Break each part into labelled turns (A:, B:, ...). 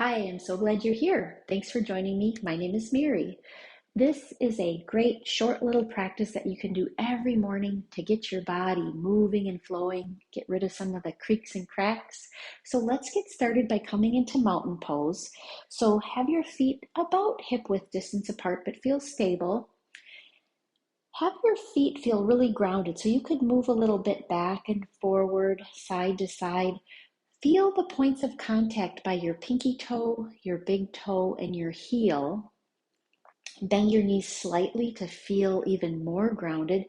A: Hi, I'm so glad you're here. Thanks for joining me. My name is Mary. This is a great short little practice that you can do every morning to get your body moving and flowing, get rid of some of the creaks and cracks. So let's get started by coming into mountain pose. So have your feet about hip width distance apart, but feel stable. Have your feet feel really grounded, so you could move a little bit back and forward, side to side. Feel the points of contact by your pinky toe, your big toe, and your heel. Bend your knees slightly to feel even more grounded.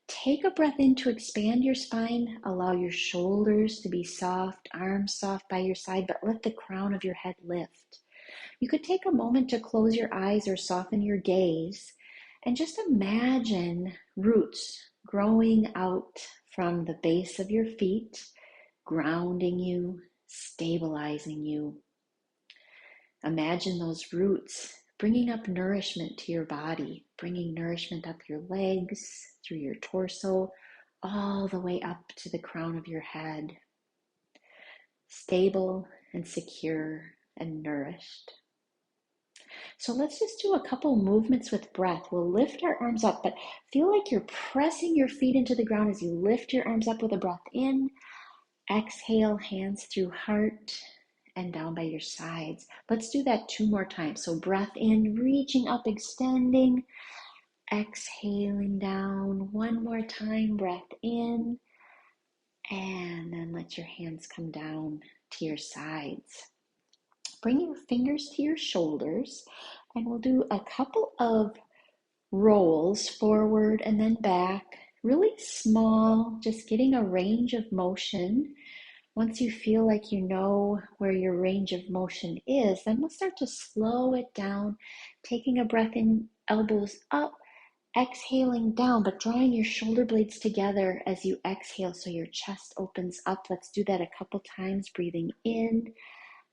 A: Take a breath in to expand your spine. Allow your shoulders to be soft, arms soft by your side, but let the crown of your head lift. You could take a moment to close your eyes or soften your gaze and just imagine roots growing out from the base of your feet, grounding you, stabilizing you. Imagine those roots bringing up nourishment to your body, bringing nourishment up your legs, through your torso, all the way up to the crown of your head. Stable and secure and nourished. So let's just do a couple movements with breath. We'll lift our arms up, but feel like you're pressing your feet into the ground as you lift your arms up with a breath in. Exhale, hands through heart and down by your sides. Let's do that 2 more times. So breath in, reaching up, extending. Exhaling down. 1 more time, breath in. And then let your hands come down to your sides. Bring your fingers to your shoulders, and we'll do a couple of rolls forward and then back. Really small, just getting a range of motion. Once you feel like you know where your range of motion is, then we'll start to slow it down, taking a breath in, elbows up, exhaling down, but drawing your shoulder blades together as you exhale so your chest opens up. Let's do that a couple times, breathing in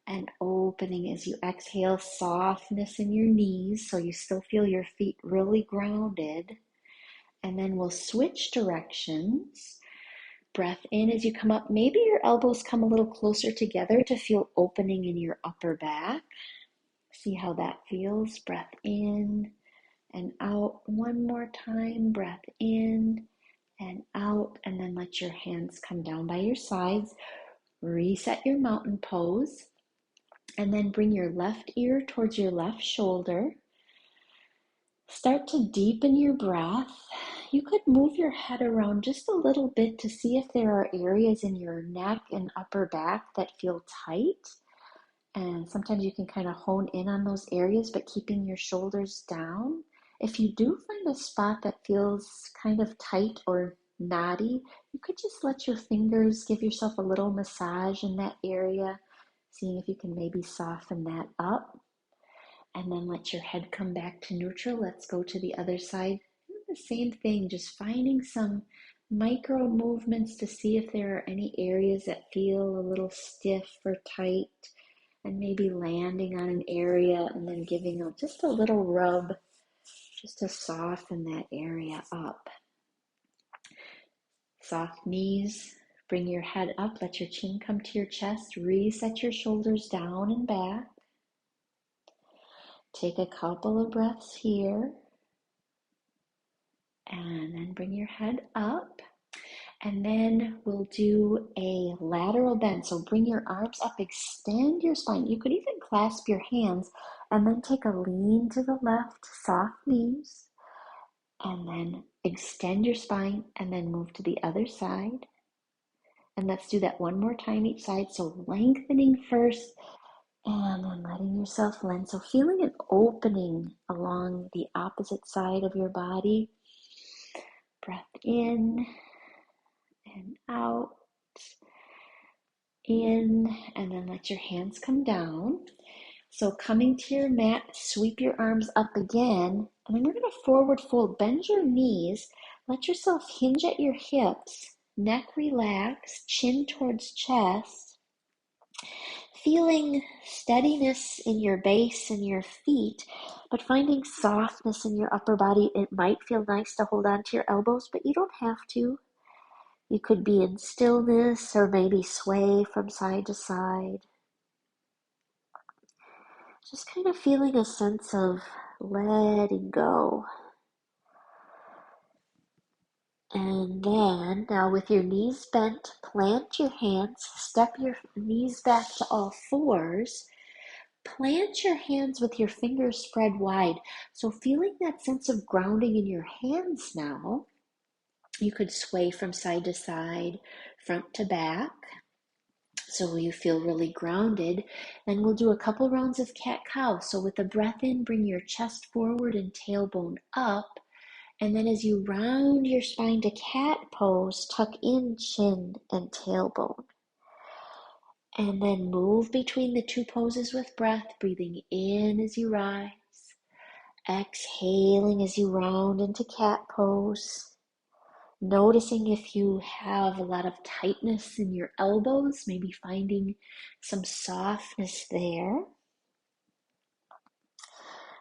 A: and opening as you exhale. Softness in your knees so you still feel your feet really grounded. And then we'll switch directions. Breath in as you come up. Maybe your elbows come a little closer together to feel opening in your upper back. See how that feels. Breath in and out. 1 more time. Breath in and out. And then let your hands come down by your sides. Reset your mountain pose. And then bring your left ear towards your left shoulder. Start to deepen your breath. You could move your head around just a little bit to see if there are areas in your neck and upper back that feel tight. And sometimes you can kind of hone in on those areas, but keeping your shoulders down. If you do find a spot that feels kind of tight or knotty, you could just let your fingers give yourself a little massage in that area, seeing if you can maybe soften that up. And then let your head come back to neutral. Let's go to the other side. Do the same thing, just finding some micro movements to see if there are any areas that feel a little stiff or tight, and maybe landing on an area and then giving just a little rub just to soften that area up. Soft knees. Bring your head up. Let your chin come to your chest. Reset your shoulders down and back. Take a couple of breaths here. And then bring your head up. And then we'll do a lateral bend. So bring your arms up, extend your spine. You could even clasp your hands and then take a lean to the left, soft knees. And then extend your spine and then move to the other side. And let's do that 1 more time each side. So lengthening first and then letting yourself lend. So feeling an opening along the opposite side of your body. Breath in and out, in, and then let your hands come down. So coming to your mat, sweep your arms up again, and then we're going to forward fold. Bend your knees, let yourself hinge at your hips, neck relax, chin towards chest, feeling steadiness in your base and your feet, but finding softness in your upper body. It might feel nice to hold on to your elbows, but you don't have to. You could be in stillness or maybe sway from side to side. Just kind of feeling a sense of letting go. And then, now with your knees bent, plant your hands, step your knees back to all fours. Plant your hands with your fingers spread wide. So feeling that sense of grounding in your hands now, you could sway from side to side, front to back. So you feel really grounded. Then we'll do a couple rounds of cat-cow. So with the breath in, bring your chest forward and tailbone up. And then as you round your spine to cat pose, tuck in chin and tailbone. And then move between the two poses with breath, breathing in as you rise, exhaling as you round into cat pose. Noticing if you have a lot of tightness in your elbows, maybe finding some softness there.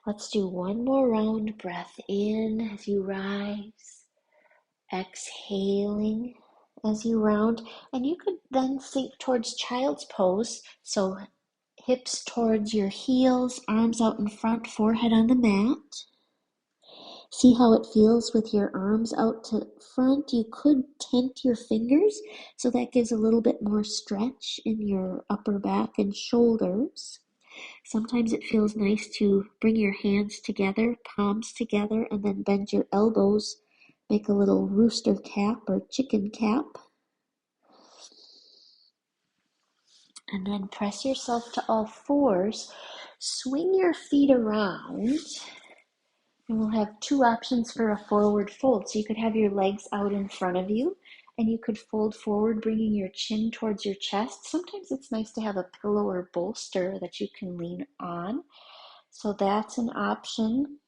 A: Let's do one more round. Breath in as you rise, exhaling as you round. And you could then sink towards child's pose. So hips towards your heels, arms out in front, forehead on the mat. See how it feels with your arms out to front. You could tent your fingers, so that gives a little bit more stretch in your upper back and shoulders. Sometimes it feels nice to bring your hands together, palms together, and then bend your elbows. Make a little rooster cap or chicken cap. And then press yourself to all fours. Swing your feet around. And we'll have two options for a forward fold. So you could have your legs out in front of you, and you could fold forward, bringing your chin towards your chest. Sometimes it's nice to have a pillow or bolster that you can lean on. So that's an option.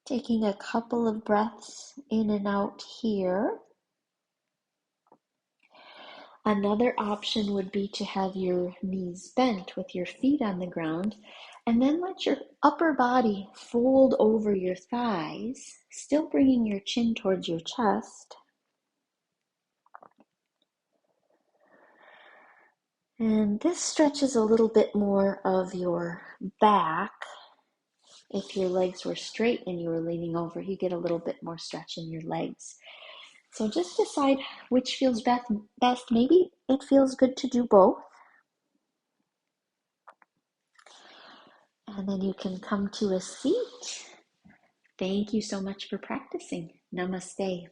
A: Taking a couple of breaths in and out here. Another option would be to have your knees bent with your feet on the ground, and then let your upper body fold over your thighs, still bringing your chin towards your chest. And this stretches a little bit more of your back. If your legs were straight and you were leaning over, you get a little bit more stretch in your legs. So just decide which feels best. Maybe it feels good to do both. And then you can come to a seat. Thank you so much for practicing. Namaste.